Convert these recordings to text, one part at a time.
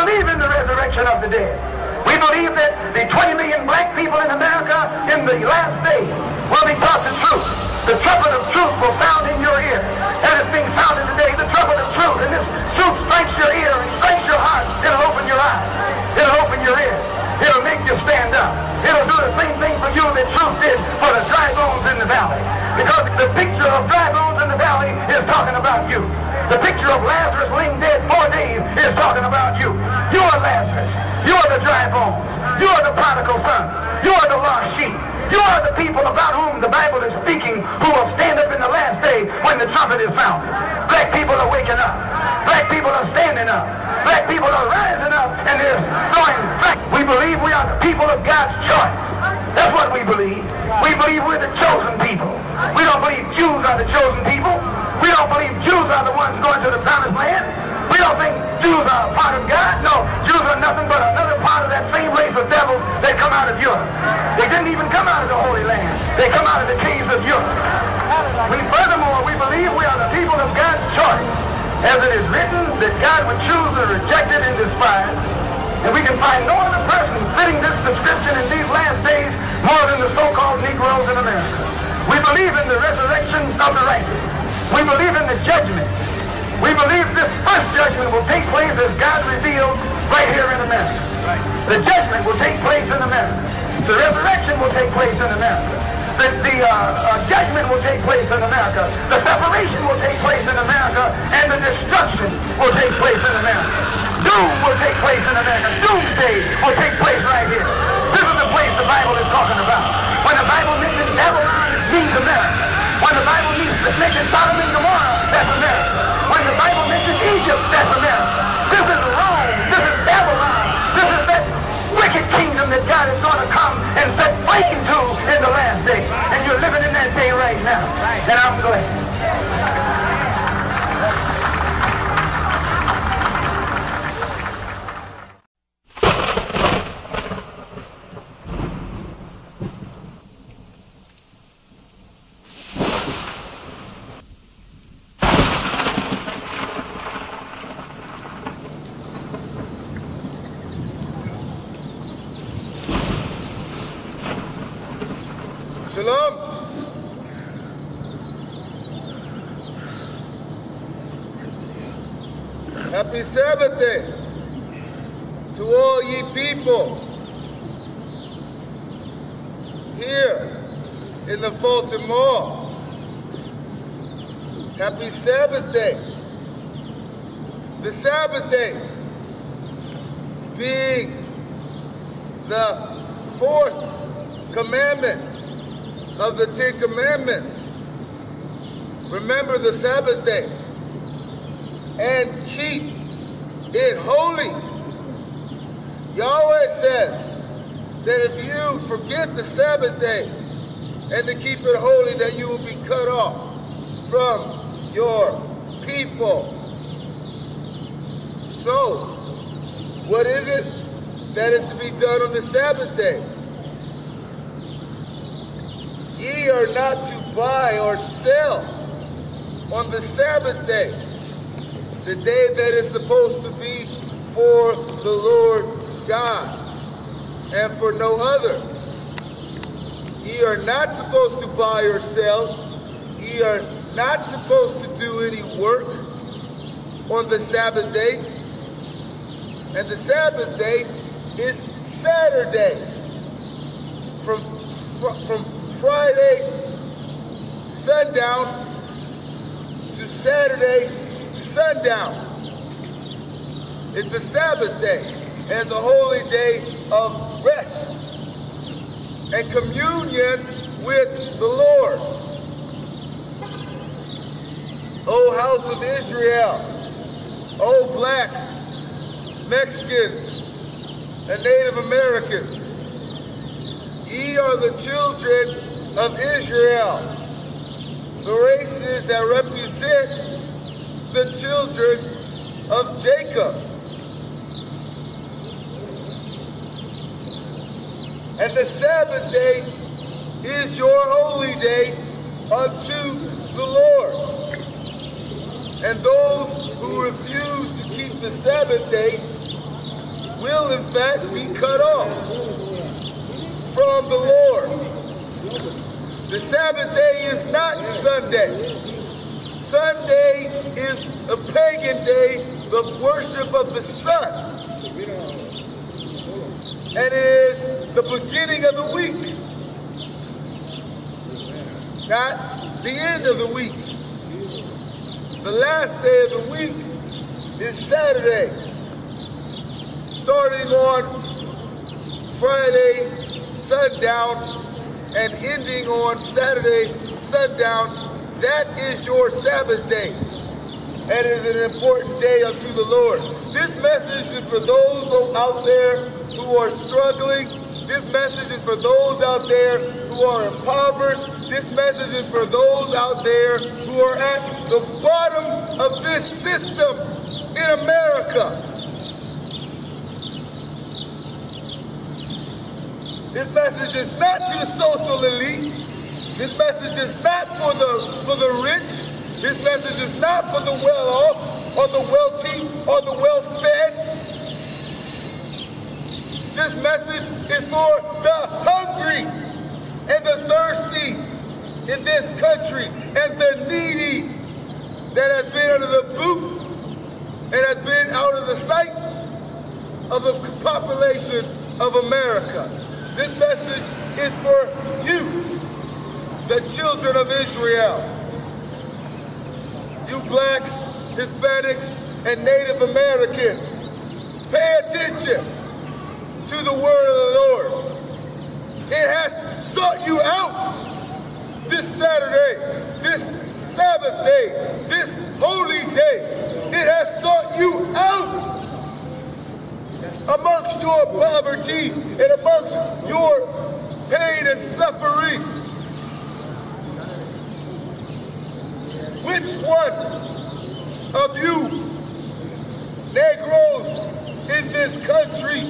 believe in the resurrection of the dead. We believe that the 20 million black people in America in the last days will be taught the truth. The trumpet of truth will sound in your ear. As it's being sounded today, the trumpet of truth. And this truth strikes your ear and strikes your heart. It'll open your eyes. It'll open your ears. It'll make you stand up. It'll do the same thing for you that truth did for the dry bones in the valley. Because the picture of dry bones in the valley is talking about you. The picture of Lazarus laying dead 4 days is talking about you. You are Lazarus. You are the dry bones. You are the prodigal son. You are the lost sheep. You are the people about whom the Bible is speaking who will stand up in the last day when the trumpet is sounded. Black people are waking up. Black people are standing up. Black people are rising up and they're throwing back. We believe we are the people of God's choice. That's what we believe. We believe we're the chosen people. We don't believe Jews are the chosen people. We don't believe Jews are the ones going to the promised land. We don't think Jews are a part of God. No, Jews are nothing but another part of that same race of devils that come out of Europe. They didn't even come out of the Holy Land. They come out of the caves of Europe. Furthermore, we believe we are the people of God's choice. As it is written that God would choose the rejected and despised. And we can find no other person fitting this description in these last days more than the so-called Negroes in America. We believe in the resurrection of the righteous. We believe in the judgment. We believe this first judgment will take place as God revealed right here in America. The judgment will take place in America. The resurrection will take place in America. The judgment will take place in America. The separation will take place in America. And the destruction will take place in America. Doom will take place in America. Doomsday will take place right here. This is the place the Bible is talking about. When the Bible mentions Babylon, it means America. When the Bible mentions Sodom and Gomorrah, that's America. When the Bible mentions Egypt, that's America. This is Rome. This is Babylon. This is that wicked kingdom that God is going to come and set flame to in the last day. And you're living in that day right now. And I'm glad. Shalom. Happy Sabbath day to all ye people here in the Fulton Mall. Happy Sabbath day. The Sabbath day being the fourth commandment of the 10 Commandments. Remember the Sabbath day and keep it holy. Yahweh says that if you forget the Sabbath day and to keep it holy, that you will be cut off from your people. So, what is it that is to be done on the Sabbath day? Ye are not to buy or sell on the Sabbath day, the day that is supposed to be for the Lord God and for no other. Ye are not supposed to buy or sell. Ye are not supposed to do any work on the Sabbath day. And the Sabbath day is Saturday. From Friday sundown to Saturday sundown. It's a Sabbath day, and it's a holy day of rest and communion with the Lord. O house of Israel, O blacks, Mexicans, and Native Americans, ye are the children of Israel, the races that represent the children of Jacob. And the Sabbath day is your holy day unto the Lord. And those who refuse to keep the Sabbath day will in fact be cut off from the Lord. The Sabbath day is not Sunday. Sunday is a pagan day of worship of the sun. And it is the beginning of the week, not the end of the week. The last day of the week is Saturday, starting on Friday sundown and ending on Saturday sundown. That is your Sabbath day. And it is an important day unto the Lord. This message is for those out there who are struggling. This message is for those out there who are impoverished. This message is for those out there who are at the bottom of this system in America. This message is not to the social elite. This message is not for the rich. This message is not for the well-off or the wealthy or the well-fed. This message is for the hungry and the thirsty in this country and the needy that has been under the boot and has been out of the sight of the population of America. This message is for you, the children of Israel. You blacks, Hispanics, and Native Americans, pay attention to the word of the Lord. It has sought you out this Saturday, this Sabbath day, this holy day. It has sought you out amongst your poverty and amongst your pain and suffering. Which one of you Negroes in this country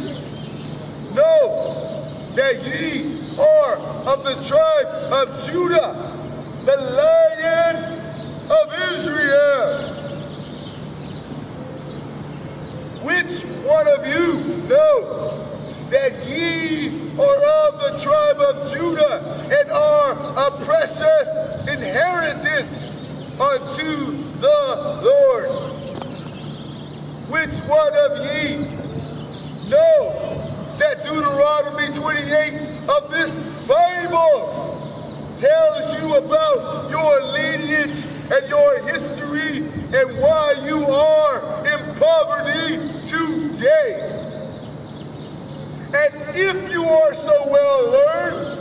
know that ye are of the tribe of Judah, the Lion of Israel? Which one of you know that ye are of the tribe of Judah and are a precious inheritance unto the Lord? Which one of ye know that Deuteronomy 28 of this Bible tells you about your lineage and your history and why you are in poverty today? And if you are so well learned,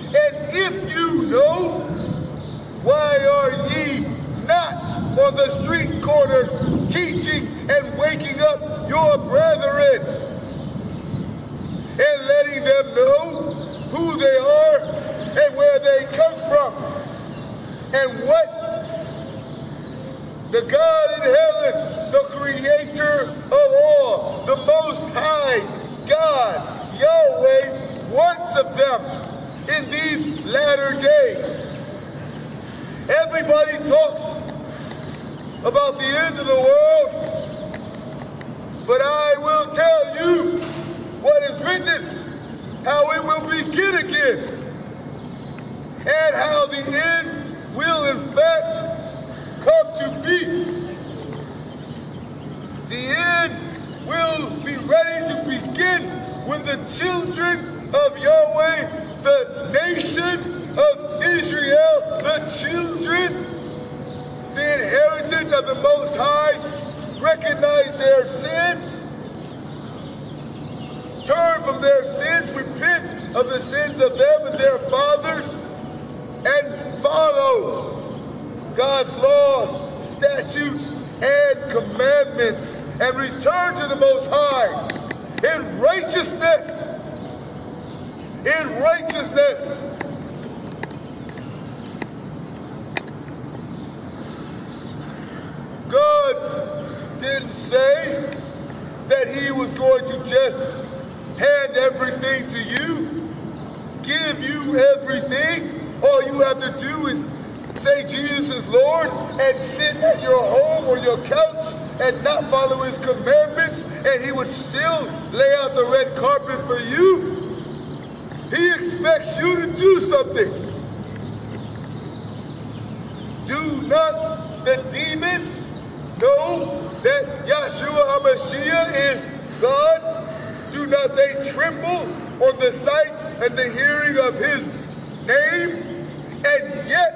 and if you know, why are ye not on the street corners teaching and waking up your brethren and letting them know who they are and where they come from and what the God in heaven, the creator of all, the most high God, Yahweh, wants of them in these latter days? Everybody talks about the end of the world, but I will tell you what is written, how it will begin again, and how the end will in fact come to be. The end will be ready to begin when the children of Yahweh, the nation of Israel, the children, the inheritance of the Most High, recognize their sins, turn from their sins, repent of the sins of them and their fathers, and follow God's laws, statutes, and commandments, and return to the Most High in righteousness. In righteousness. God didn't say that he was going to just hand everything to you, give you everything. All you have to do is say Jesus is Lord and sit at your home or your couch and not follow his commandments, and and he would still lay out the red carpet for you. He expects you to do something. Do not the demons know that Yahshua HaMashiach is God? Do not they tremble on the sight and the hearing of his name? And yet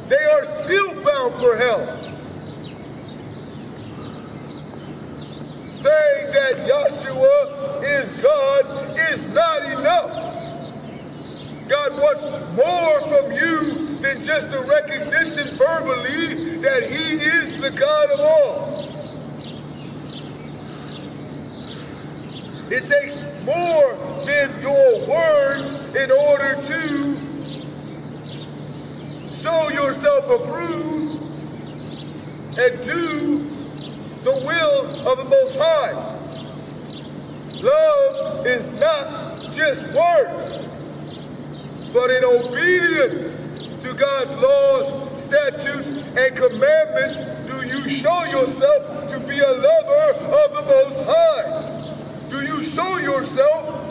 they are still bound for hell. Saying that Yahshua is God is not enough. God wants more from you than just a recognition verbally that he is the God of all. It takes more than your words in order to show yourself approved and do the will of the Most High. Love is not just words, but in obedience to God's laws, statutes, and commandments do you show yourself to be a lover of the Most High. Do you show yourself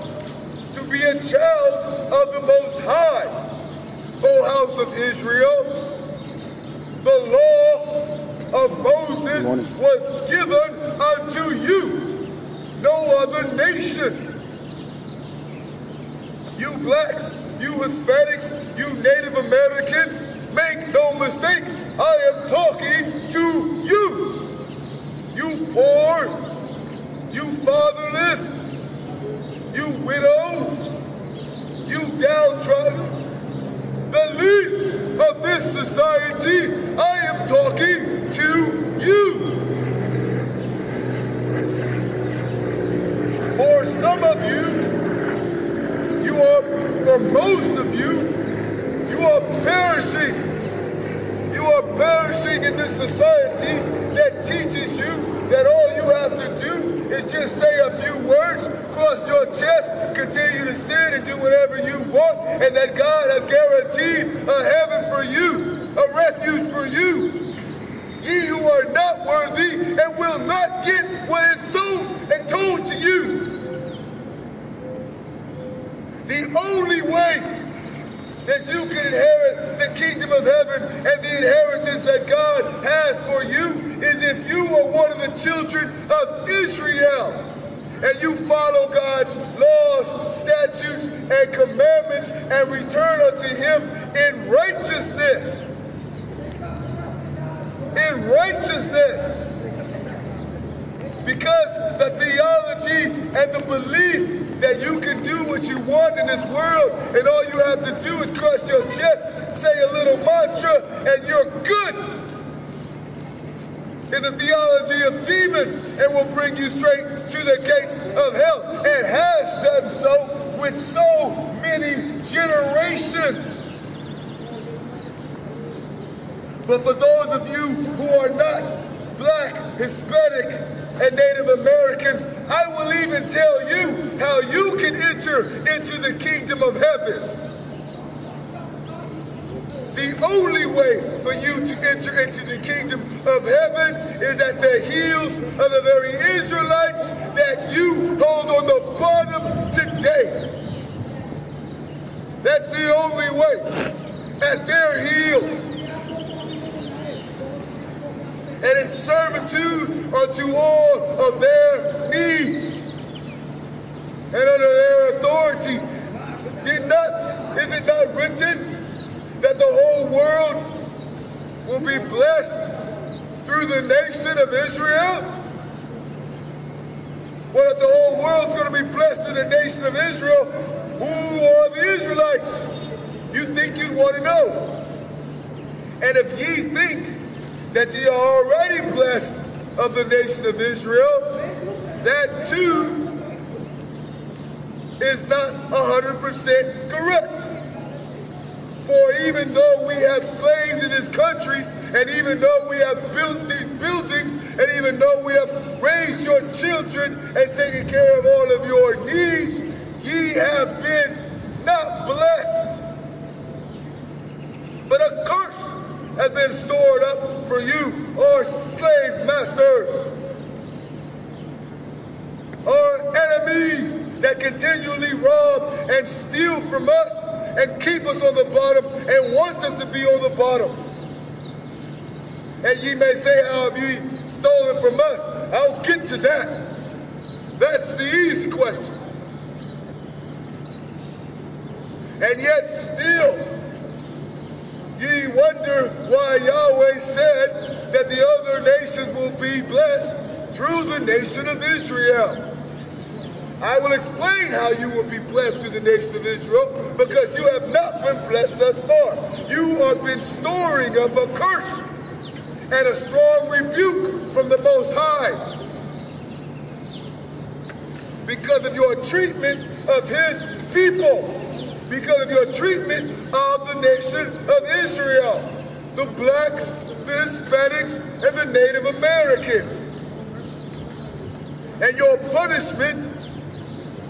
to be a child of the Most High. O house of Israel, the law of Moses was given unto you, no other nation. You blacks, you Hispanics, you Native Americans, make no mistake, I am talking to you. You poor, you fatherless, you widows, you downtrodden, the least of this society, I am talking to you. For some of you, for most of you, you are perishing. You are perishing in this society that teaches you that all you have to do is just say a few words, cross your chest, continue to sin and do whatever you want, and that God has guaranteed a heaven for you, a refuge for you. Ye who are not worthy and will not get what is sold and told to you. The only way that you can inherit the kingdom of heaven and the inheritance that God has for you is if you are one of the children of Israel and you follow God's laws, statutes, and commandments and return unto him in righteousness. In righteousness. Because the theology and the belief that you can do what you want in this world and all you have to do is cross your chest, say a little mantra, and you're good, is the theology of demons and will bring you straight to the gates of hell, and has done so with so many generations. But for those of you who are not black, Hispanic, and Native Americans, I will even tell you how you can enter into the kingdom of heaven. The only way for you to enter into the kingdom of heaven is at the heels of the very Israelites that you hold on the bottom today. That's the only way, at their heels. And in servitude unto all of their needs and under their authority. Is it not written that the whole world will be blessed through the nation of Israel? Well, if the whole world's going to be blessed through the nation of Israel, who are the Israelites? You think you'd want to know. And if ye think that ye are already blessed of the nation of Israel, that too is not 100% correct. For even though we have slaved in this country, and even though we have built these buildings, and even though we have raised your children and taken care of all of your needs, ye have been not blessed. But a curse has been stored up for you, or slave masters. that continually rob and steal from us and keep us on the bottom and want us to be on the bottom. And ye may say, how have ye stolen from us? I'll get to that. That's the easy question. And yet still, ye wonder why Yahweh said that the other nations will be blessed through the nation of Israel. I will explain how you will be blessed through the nation of Israel, because you have not been blessed thus far. You have been storing up a curse and a strong rebuke from the Most High because of your treatment of his people, because of your treatment of the nation of Israel, the blacks, the Hispanics, and the Native Americans. And your punishment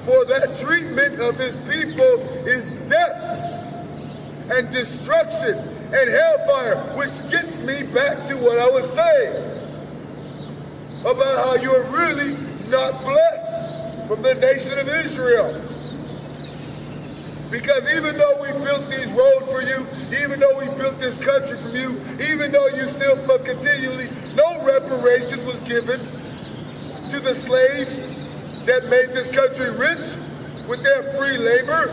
for that treatment of his people is death and destruction and hellfire, which gets me back to what I was saying about how you're really not blessed from the nation of Israel. Because even though we built these roads for you, even though we built this country from you, even though you steal from us continually, no reparations was given to the slaves that made this country rich with their free labor.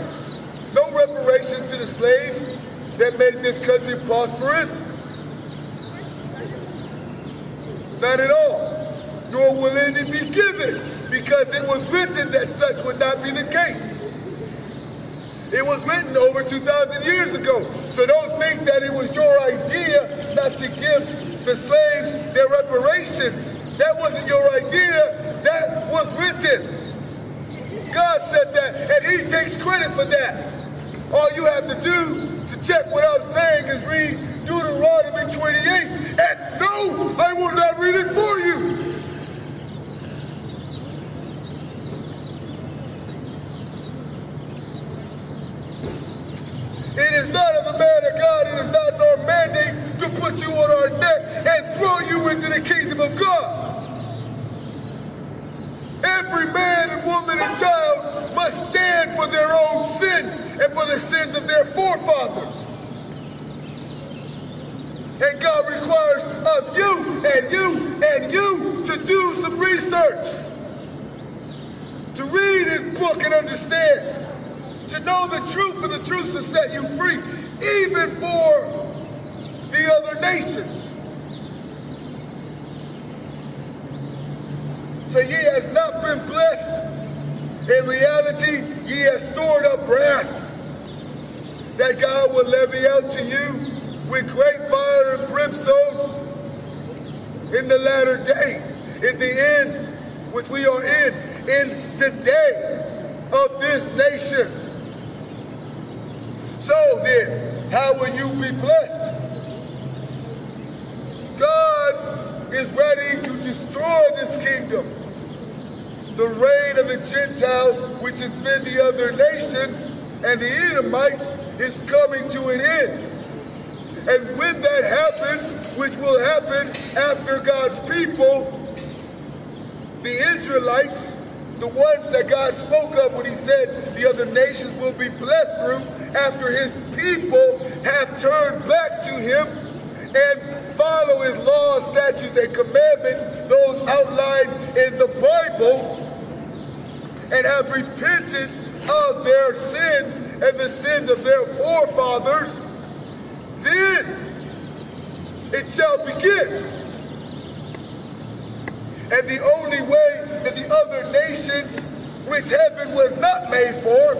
No reparations to the slaves that made this country prosperous. Not at all. Nor will any be given, because it was written that such would not be the case. It was written over 2,000 years ago. So don't think that it was your idea not to give the slaves their reparations. That wasn't your idea. That was written. God said that, and he takes credit for that. All you have to do to check what I'm saying is read Deuteronomy 28. And no, I will not read it for you. It is not of the man of God, it is not our mandate to put you on our neck and throw you into the kingdom of God. Every man and woman and child must stand for their own sins and for the sins of their forefathers. And God requires of you and you and you to do some research, to read his book and understand, to know the truth, and the truth shall set you free, even for the other nations. So ye has not been blessed. In reality, ye have stored up wrath that God will levy out to you with great fire and brimstone in the latter days, in the end, which we are in the day of this nation. So then, how will you be blessed? God is ready to destroy this kingdom. The reign of the Gentile, which has been the other nations, and the Edomites, is coming to an end. And when that happens, which will happen after God's people, the Israelites, the ones that God spoke of when he said the other nations will be blessed through, after his people have turned back to him and follow his laws, statutes, and commandments, those outlined in the Bible, and have repented of their sins and the sins of their forefathers, then it shall begin. And the only way that the other nations, which heaven was not made for,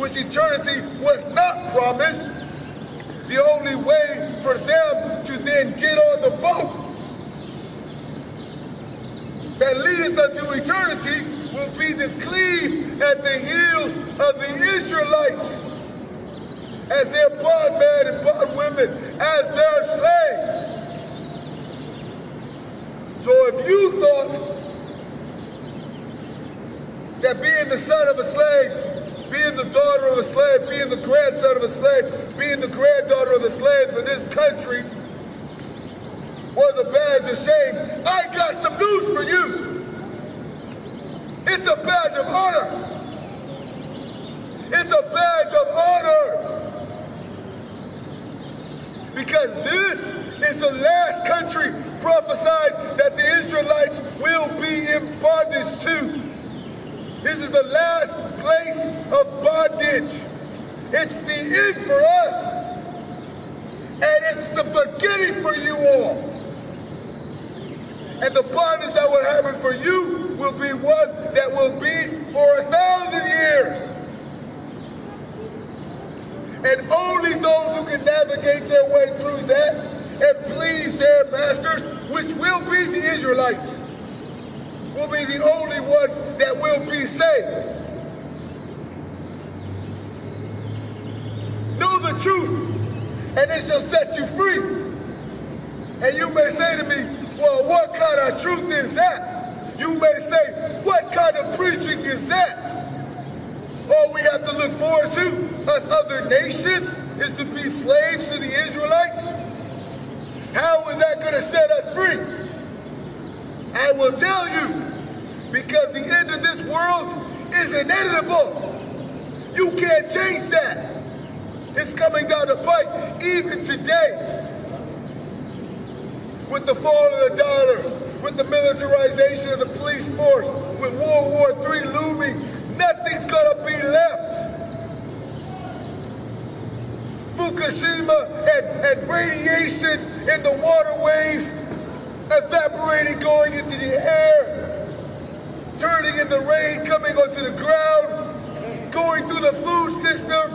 which eternity was not promised, the only way for them to then get on the boat that leadeth unto eternity will be to cleave at the heels of the Israelites as their bondmen and bondwomen, as their slaves. So if you thought that being the son of a slave, being the daughter of a slave, being the grandson of a slave, being the granddaughter of the slaves in this country was a badge of shame, I got some news for you. It's a badge of honor. century prophesied that the Israelites will be in bondage too. This is the last place of bondage. It's the end for us. And it's the beginning for you all. And the bondage that will happen for you will be one that will be for 1,000 years. And only those who can navigate their way through that and please their masters, which will be the Israelites, will be the only ones that will be saved. Know the truth, and it shall set you free. And you may say to me, well, what kind of truth is that? You may say, what kind of preaching is that? All we have to look forward to, us other nations, is to be slaves to the Israelites? How is that going to set us free? I will tell you, because the end of this world is inevitable. You can't change that. It's coming down the pipe even today. With the fall of the dollar, with the militarization of the police force, with World War III looming, nothing's gonna be left. Fukushima and radiation in the waterways, evaporating, going into the air, turning in the rain, coming onto the ground, going through the food system,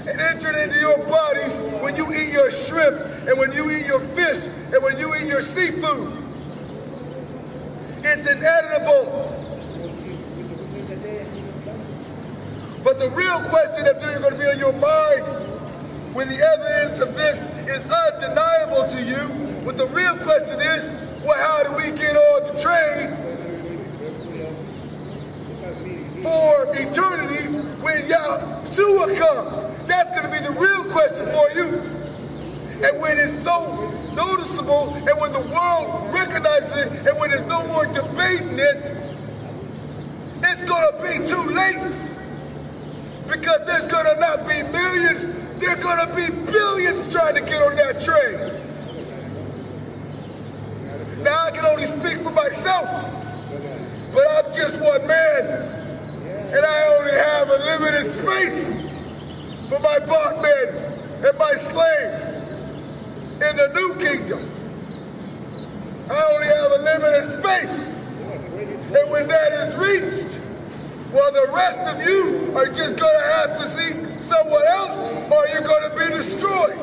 and entering into your bodies when you eat your shrimp, and when you eat your fish, and when you eat your seafood. It's inedible. But the real question that's going to be on your mind when the evidence of this is undeniable to you, what the real question is, well, how do we get on the train for eternity when Yahshua comes? That's going to be the real question for you. And when it's so noticeable, and when the world recognizes it, and when there's no more debating it, it's going to be too late. Because there's going to not be millions, there are going to be billions trying to get on that train. Now I can only speak for myself, but I'm just one man, and I only have a limited space for my bondmen and my slaves in the new kingdom. I only have a limited space. And when that is reached, well, the rest of you are just going to have to seek someone else, or you're going to be destroyed.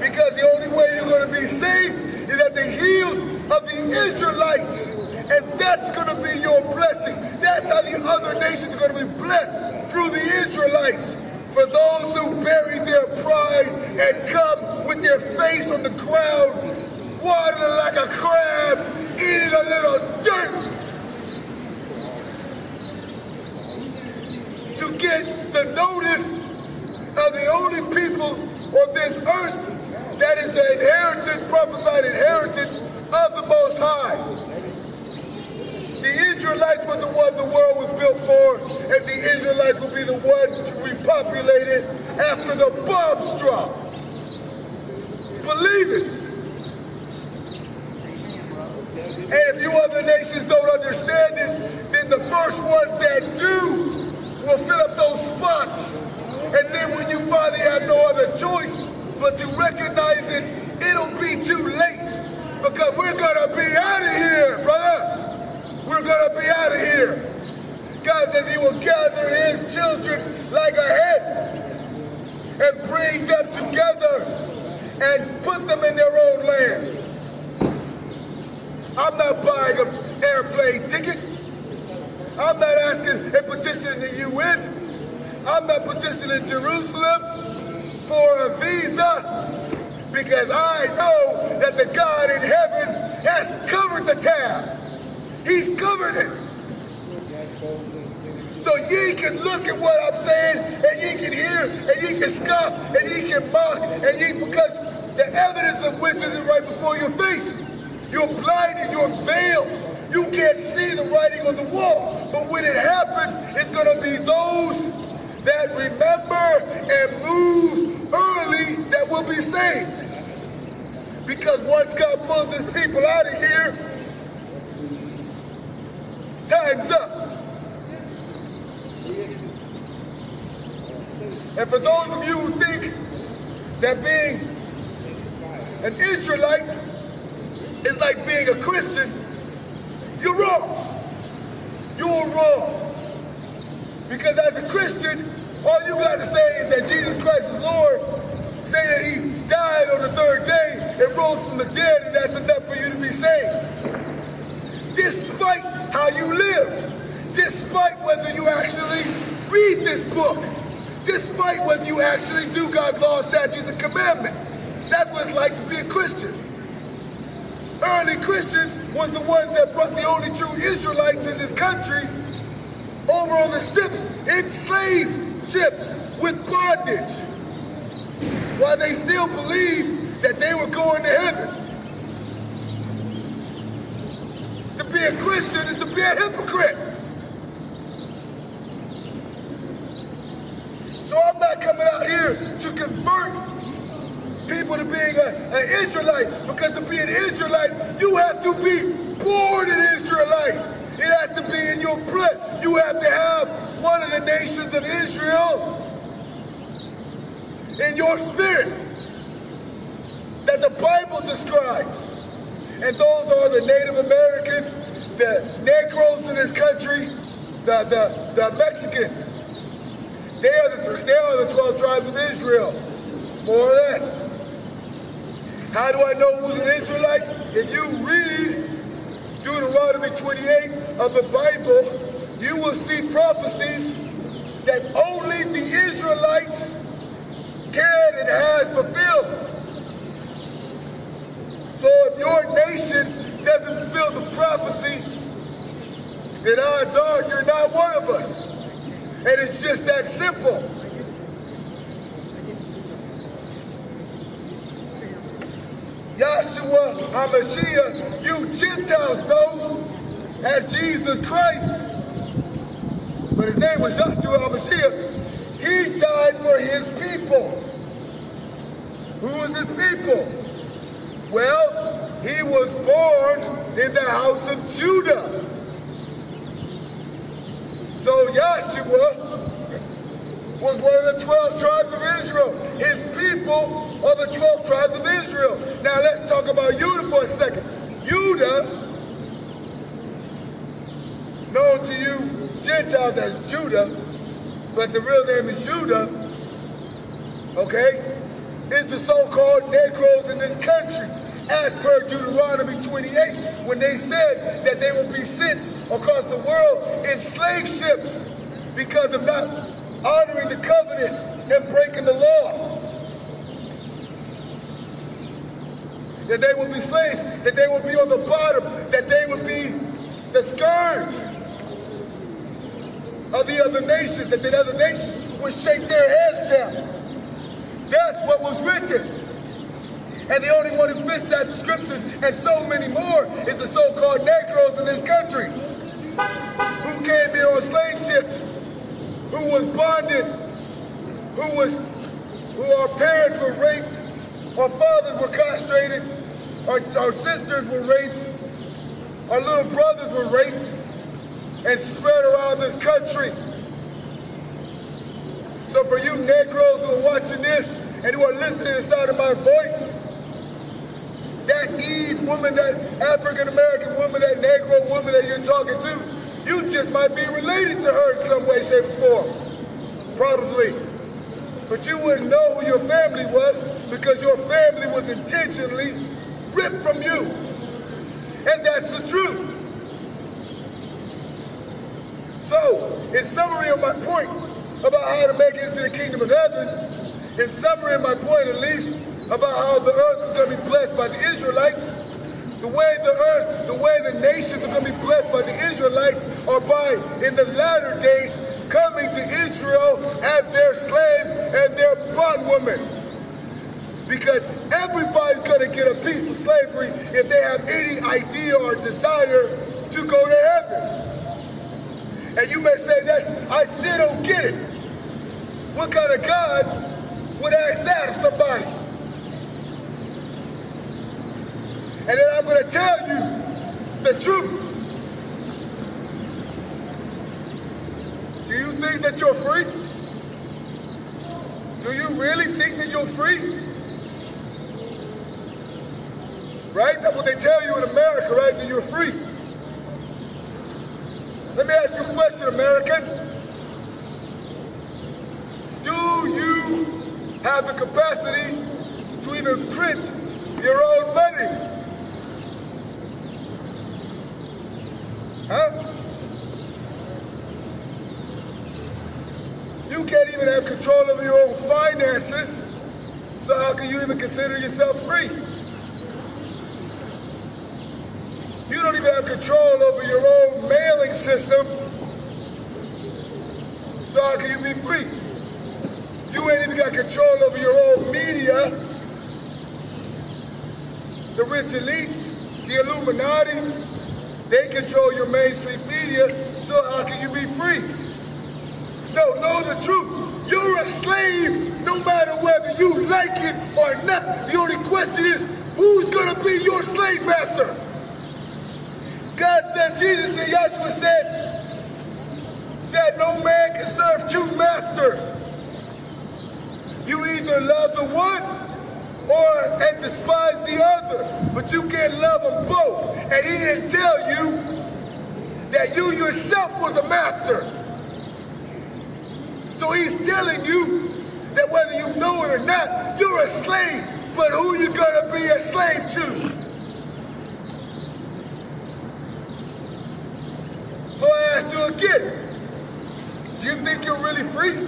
Because the only way you're going to be saved is at the heels of the Israelites. And that's going to be your blessing. That's how the other nations are going to be blessed, through the Israelites. For those who bury their pride and come with their face on the ground, waddling like a crab, eating a little dirt, to get the notice of the only people on this earth that is the inheritance, prophesied inheritance of the Most High. The Israelites were the one the world was built for, and the Israelites will be the one to repopulate it after the bombs drop. Believe it. And if you other nations don't understand it, then the first ones that do will fill up those spots. And then when you finally have no other choice but to recognize it, it'll be too late. Because we're gonna be out of here, brother. We're gonna be out of here. God says he will gather his children like a hen and bring them together and put them in their own land. I'm not buying an airplane ticket. I'm not asking and petitioning the UN. I'm not petitioning Jerusalem for a visa, because I know that the God in heaven has covered the tab. He's covered it. So ye can look at what I'm saying, and ye can hear, and ye can scoff, and ye can mock, and ye, because the evidence of which is right before your face. You're blinded, you're veiled. You can't see the writing on the wall. But when it happens, it's going to be those that remember and move early that will be saved. Because once God pulls his people out of here, time's up. And for those of you who think that being an Israelite is like being a Christian, you're wrong. You're wrong. Because as a Christian, all you got to say is that Jesus Christ is Lord, say that he died on the third day and rose from the dead, and that's enough for you to be saved. Despite how you live, despite whether you actually read this book, despite whether you actually do God's laws, statutes, and commandments. That's what it's like to be a Christian. Early Christians was the ones that brought the only true Israelites in this country over on the strips in slave ships with bondage, while they still believed that they were going to heaven. To be a Christian is to be a hypocrite. So I'm not coming out here to convert people to being an Israelite, because to be an Israelite, you have to be born an Israelite. It has to be in your blood. You have to have one of the nations of Israel in your spirit that the Bible describes. And those are the Native Americans, the Negroes in this country, the Mexicans. They are the 12 tribes of Israel, more or less. How do I know who's an Israelite? If you read Deuteronomy 28 of the Bible, you will see prophecies that only the Israelites can and has fulfilled. So if your nation doesn't fulfill the prophecy, then odds are you're not one of us. And it's just that simple. Yahshua HaMashiach, you Gentiles know as Jesus Christ, but his name was Yahshua HaMashiach. He died for his people. Who is his people? Well, he was born in the house of Judah. So Yahshua was one of the 12 tribes of Israel. His people are the 12 tribes of Israel. Now let's talk about Judah for a second. Judah, known to you Gentiles as Judah, but the real name is Judah, okay, is the so-called Negroes in this country, as per Deuteronomy 28, when they said that they will be sent across the world in slave ships because of not honoring the covenant and breaking the laws. That they would be slaves, that they would be on the bottom, that they would be the scourge of the other nations, that the other nations would shake their heads down. That's what was written. And the only one who fits that description, and so many more, is the so-called Negroes in this country, who came here on slave ships, who was bonded, who our parents were raped, our fathers were castrated, our sisters were raped, our little brothers were raped, and spread around this country. So for you Negroes who are watching this, and who are listening to the sound of my voice, that Eve woman, that African-American woman, that Negro woman that you're talking to, you just might be related to her in some way, shape, or form. Probably. But you wouldn't know who your family was because your family was intentionally ripped from you. And that's the truth. So, in summary of my point about how to make it into the kingdom of heaven, in summary of my point at least, about how the earth is going to be blessed by the Israelites, the way the nations are going to be blessed by the Israelites are by, in the latter days, coming to Israel as their slaves and their bondwomen. Because everybody's going to get a piece of slavery if they have any idea or desire to go to heaven. And you may say, I still don't get it. What kind of God would ask that of somebody. And then I'm going to tell you the truth. Do you think that you're free? Do you really think that you're free? Right? That's what they tell you in America, right? That you're free. Let me ask you a question, Americans. Do you have the capacity to even print your own money? Huh? You can't even have control over your own finances, so how can you even consider yourself free? You don't even have control over your own mailing system, so how can you be free? You ain't even got control over your own media. The rich elites, the Illuminati, they control your mainstream media, so how can you be free? No, know the truth. You're a slave no matter whether you like it or not. The only question is, who's gonna be your slave master? God said, Jesus and Yahshua said that no man can serve two masters. You either love the one and despise the other, but you can't love them both. And he didn't tell you that you yourself was a master. So he's telling you that whether you know it or not, you're a slave, but who you gonna be a slave to? So I ask you again, do you think you're really free?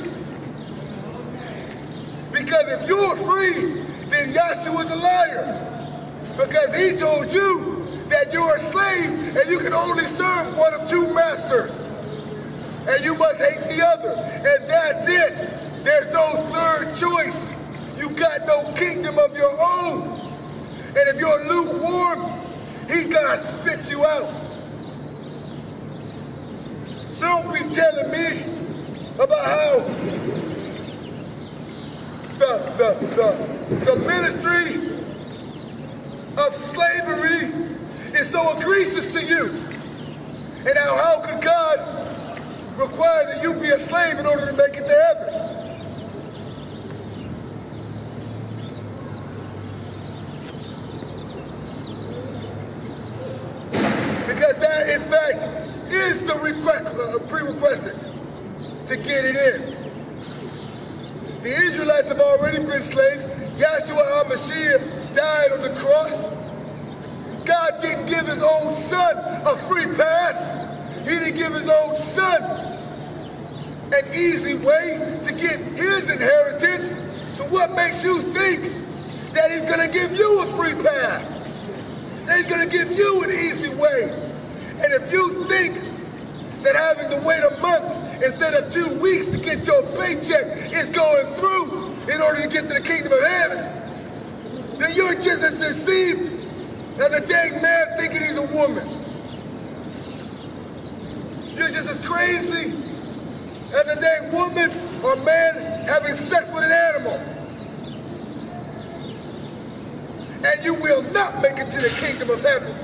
Because if you're free, then Yahshua is a liar. Because he told you that you're a slave and you can only serve one of two masters. And you must hate the other. And that's it. There's no third choice. You got no kingdom of your own. And if you're lukewarm, he's gonna spit you out. So don't be telling me about how the ministry of slavery is so egregious to you. And how could God require that you be a slave in order to make it to heaven? Because that, in fact, is the prerequisite to get it in. The Israelites have already been slaves. Yahshua HaMashiach died on the cross. God didn't give his own son a free pass. He didn't give his own son an easy way to get his inheritance. So what makes you think that he's gonna give you a free pass? That he's gonna give you an easy way? And if you think that having to wait a month instead of 2 weeks to get your paycheck is going through in order to get to the kingdom of heaven, then you're just as deceived as the dang man thinking he's a woman. You're just as crazy as the dang woman or man having sex with an animal. And you will not make it to the kingdom of heaven.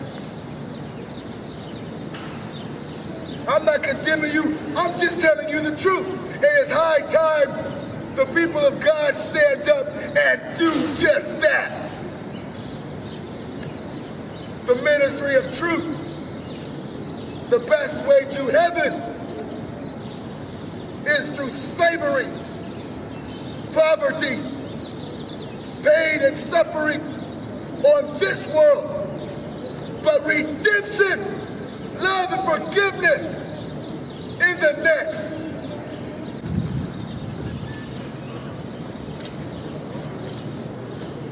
I'm not condemning you, I'm just telling you the truth. And it's high time the people of God stand up and do just that. The ministry of truth, the best way to heaven is through slavery, poverty, pain and suffering on this world, but redemption, love and forgiveness in the next.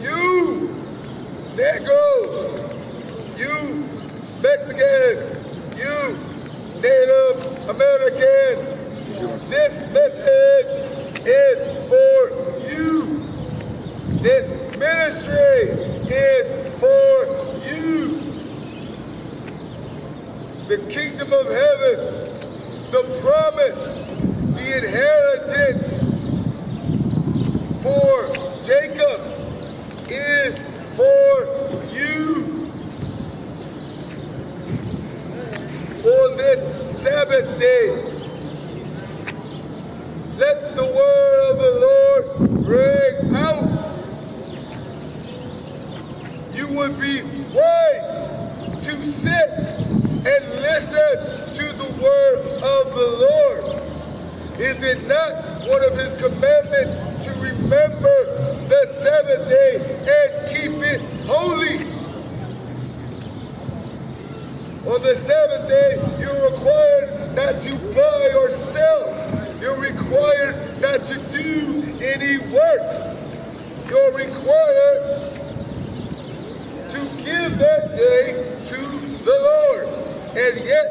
You Negroes, you Mexicans, you Native Americans, this message is for you. This ministry is for you. The kingdom of heaven, the promise, the inheritance for for Jacob is for you. On this Sabbath day, let the word of the Lord ring out. You would be wise to sit and listen to the word of the Lord. Is it not one of his commandments to remember the Sabbath day and keep it holy? On the Sabbath day, you're required not to buy or sell. You're required not to do any work. You're required to give that day to the Lord. And yet,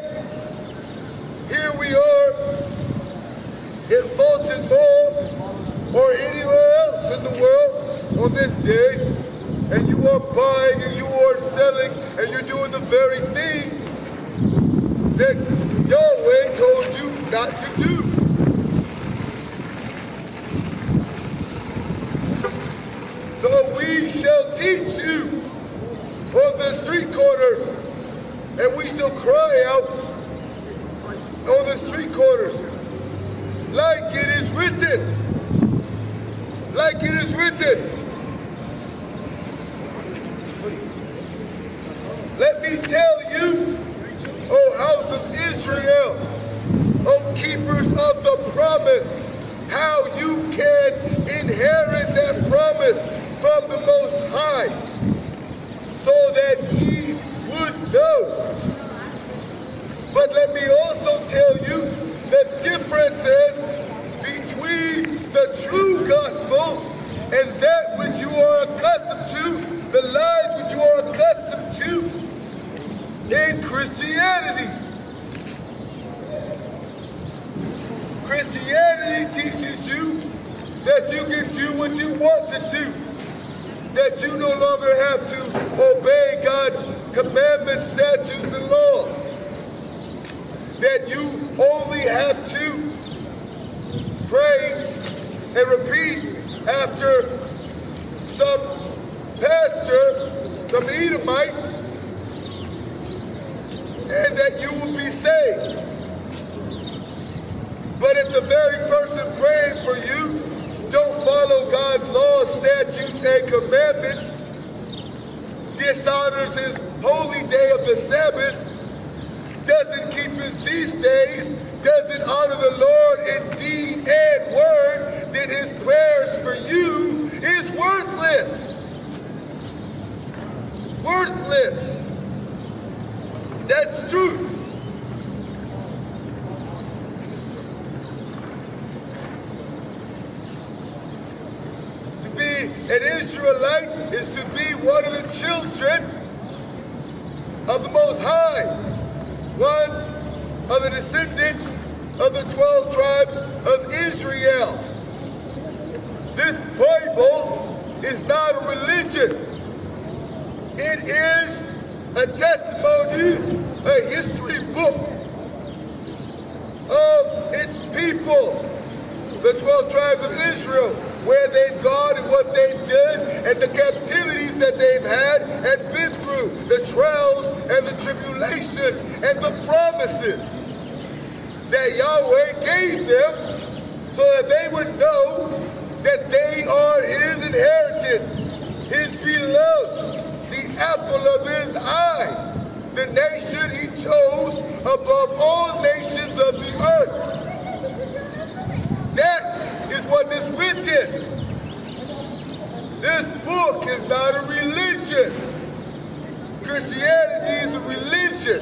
here we are in Fulton Mall or anywhere else in the world on this day, and you are buying and you are selling and you're doing the very thing that Yahweh told you not to do. So we shall teach you on the street corners, and we shall cry out on the street corners, like it is written, like it is written. Let me tell you, O house of Israel, O keepers of the promise, how you can inherit that promise from the Most High, so that ye would know. But let me also tell you the differences between the true gospel and that which you are accustomed to, the lies which you are accustomed to in Christianity. Christianity teaches you that you can do what you want to do, that you no longer have to obey God's commandments, statutes, and laws, that you only have to pray and repeat after some pastor, some Edomite, and that you will be saved. But if the very person praying for you don't follow God's laws, statutes, and commandments, dishonors his holy day of the Sabbath, doesn't keep his feast days, doesn't honor the Lord in deed and word, then his prayers for you is worthless. Worthless. That's truth. To be an Israelite is to be one of the children of the Most High, one of the descendants of the 12 tribes of Israel. This Bible is not a religion. It is a testimony, a history book of its people, the 12 tribes of Israel, where they've gone and what they've done and the captivities that they've had and been through, the trials and the tribulations and the promises that Yahweh gave them so that they would know that they are his inheritance, his beloved, the apple of his eye, the nation he chose above all nations of the earth. That is what is written. This book is not a religion. Christianity is a religion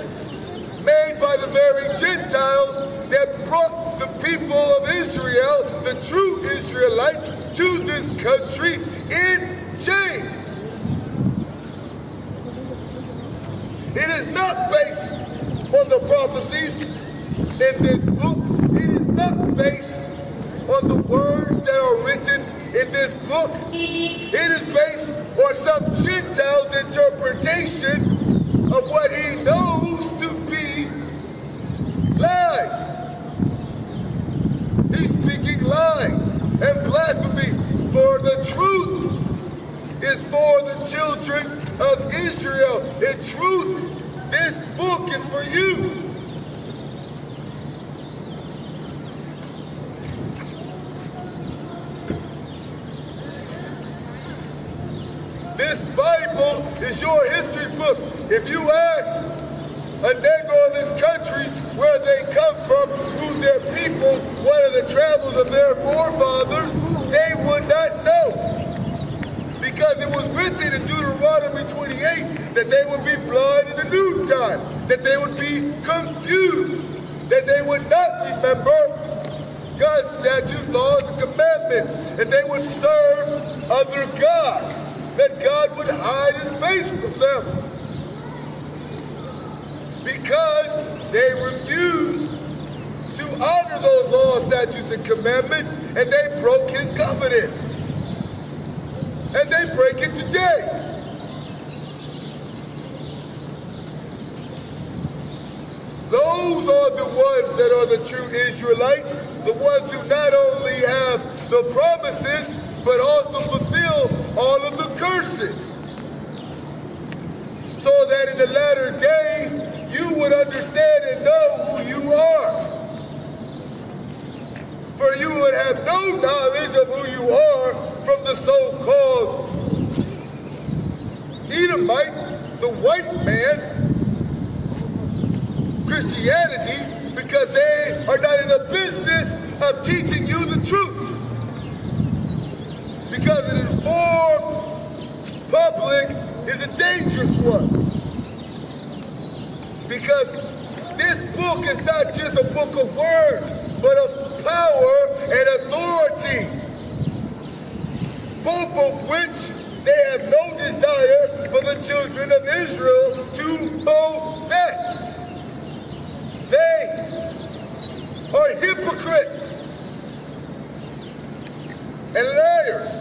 made by the very Gentiles that brought the people of Israel, the true Israelites, to this country in chains. It is not based on the prophecies in this book. It is not based on the words that are written in this book. It is based on some Gentile's interpretation of what he knows to be lies. He's speaking lies and blasphemy for the is your history books. If you ask a Negro in this country where they come from, who their people, what are the travels of their forefathers, they would not know. Because it was written in Deuteronomy 28 that they would be blind in the noontime, that they would be confused, that they would not remember God's statutes, laws, and commandments, and they would serve other gods, that God would hide his face from them. Because they refused to honor those laws, statutes, and commandments, and they broke his covenant. And they break it today. Those are the ones that are the true Israelites, the ones who not only have the promises, but also fulfill all of the curses. So that in the latter days, you would understand and know who you are. For you would have no knowledge of who you are from the so-called Edomite, the white man, Christianity, because they are not in the business of teaching you the truth. Because an informed public is a dangerous one. Because this book is not just a book of words, but of power and authority, both of which they have no desire for the children of Israel to possess. They are hypocrites and liars.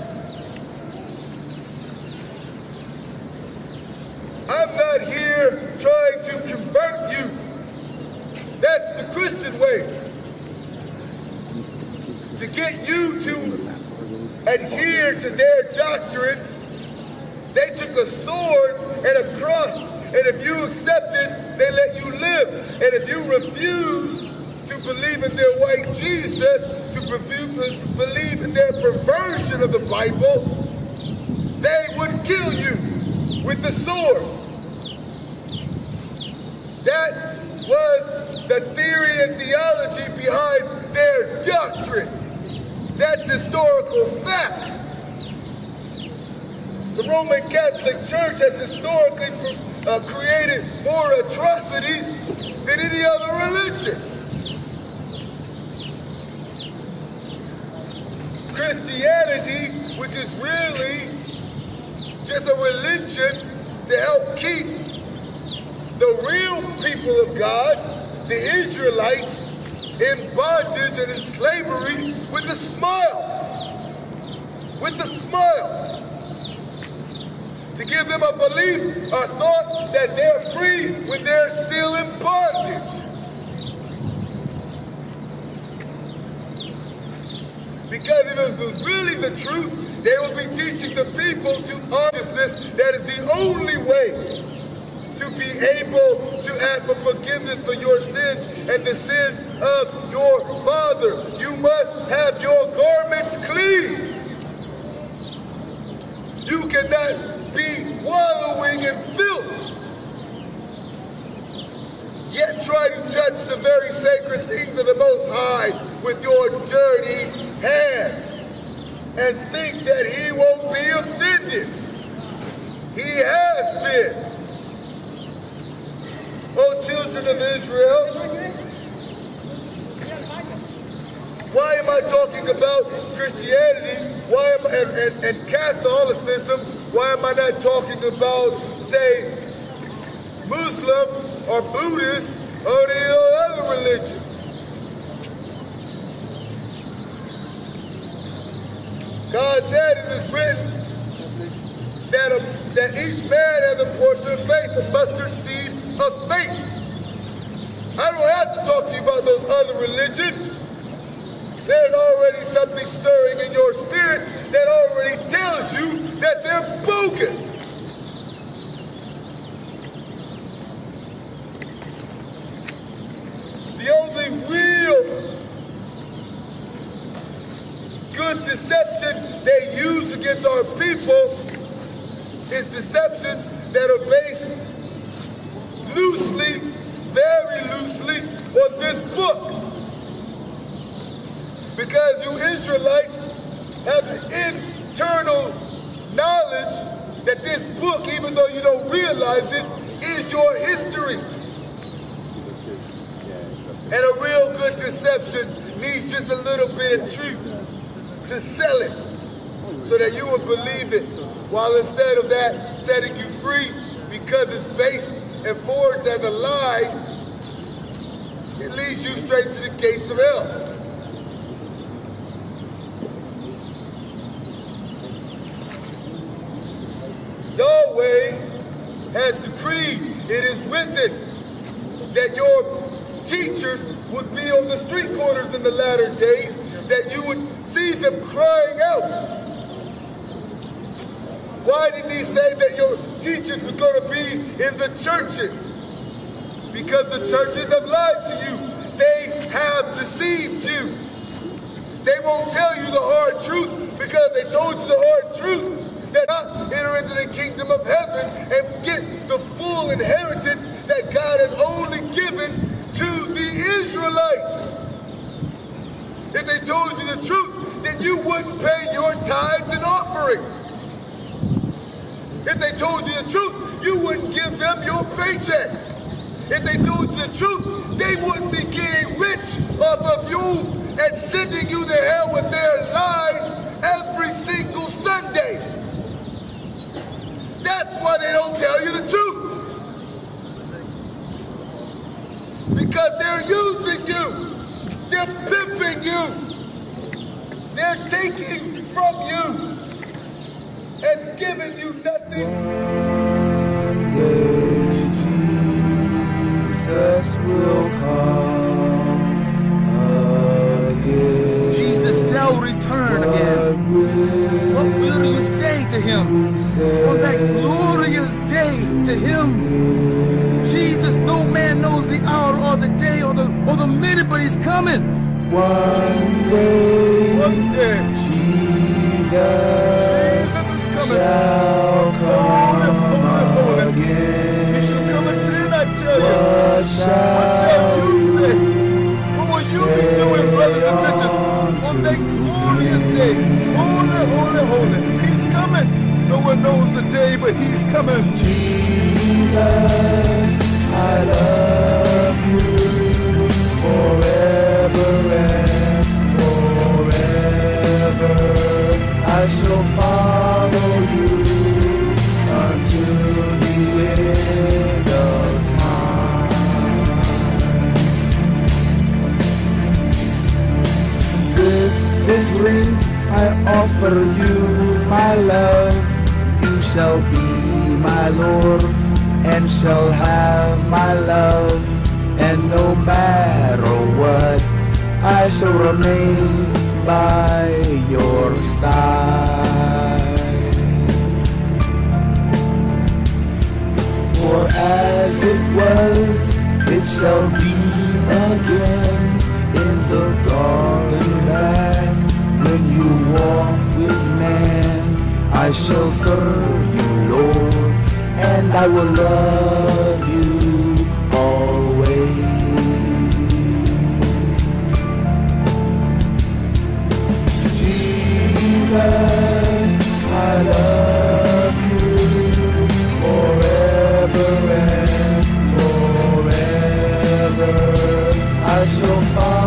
I'm not here trying to convert you. That's the Christian way. To get you to adhere to their doctrines, they took a sword and a cross, and if you accept it, they let you live. And if you refuse to believe in their white Jesus, to believe in their perversion of the Bible, they would kill you with the sword. That was the theory and theology behind their doctrine. That's historical fact. The Roman Catholic Church has historically created more atrocities than any other religion. Christianity, which is really just a religion to help keep the real people of God, the Israelites, in bondage and in slavery with a smile. With a smile. To give them a belief, a thought that they're free when they're still in bondage. Because if it was really the truth, they would be teaching the people to righteousness. That is the only way to be able to ask for forgiveness for your sins and the sins of your father. You must have your garments clean. You cannot be wallowing in filth, yet try to touch the very sacred things of the Most High with your dirty hands and think that he won't be offended. He has been. Oh, children of Israel, why am I talking about Christianity? Why am I, and Catholicism? Why am I not talking about, say, Muslim or Buddhist or the other religions? God said it is written that each man has a portion of faith, a mustard seed of faith. I don't have to talk to you about those other religions. There's already something stirring in your spirit that already tells you that they're bogus. The only real good deception they use against our people is deceptions that are based loosely, very loosely, on this book. Because you Israelites have internal knowledge that this book, even though you don't realize it, is your history. And a real good deception needs just a little bit of truth to sell it so that you will believe it, while instead of that setting you free because it's based and forged as a lie, it leads you straight to the gates of hell. Yahweh has decreed, it is written, that your teachers would be on the street corners in the latter days, that you would see them crying out. Why didn't he say that your teachers were going to be in the churches? Because the churches have lied to you. They have deceived you. They won't tell you the hard truth because they told you the hard truth. That not enter into the kingdom of heaven and get the full inheritance that God has only given to the Israelites. If they told you the truth, then you wouldn't pay your tithes and offerings. If they told you the truth, you wouldn't give them your paychecks. If they told you the truth, they wouldn't be getting rich off of you and sending you to hell with their lies every single Sunday. That's why they don't tell you the truth. Because they're using you. They're pimping you. They're taking from you and giving you nothing. One day Jesus will come again. Jesus shall return again. What will you say to him on that glorious day? To him, Jesus, no man knows the hour or the day or the minute, but he's coming. One day Jesus is coming. shall come again. He shall come again, I tell you. What shall you say? What will you be doing, brothers and sisters, on that glorious day? Holy. He's coming. No one knows the day, but he's coming. Jesus, I love you forever and forever. I shall follow you until the end of time. With this ring I offer you my love. You shall be my Lord and shall have my love. And no matter what, I shall remain by your side. For as it was, it shall be again in the garden that when you walk with man, I shall serve you, Lord, and I will love you always. Jesus, I love you forever and forever. I shall follow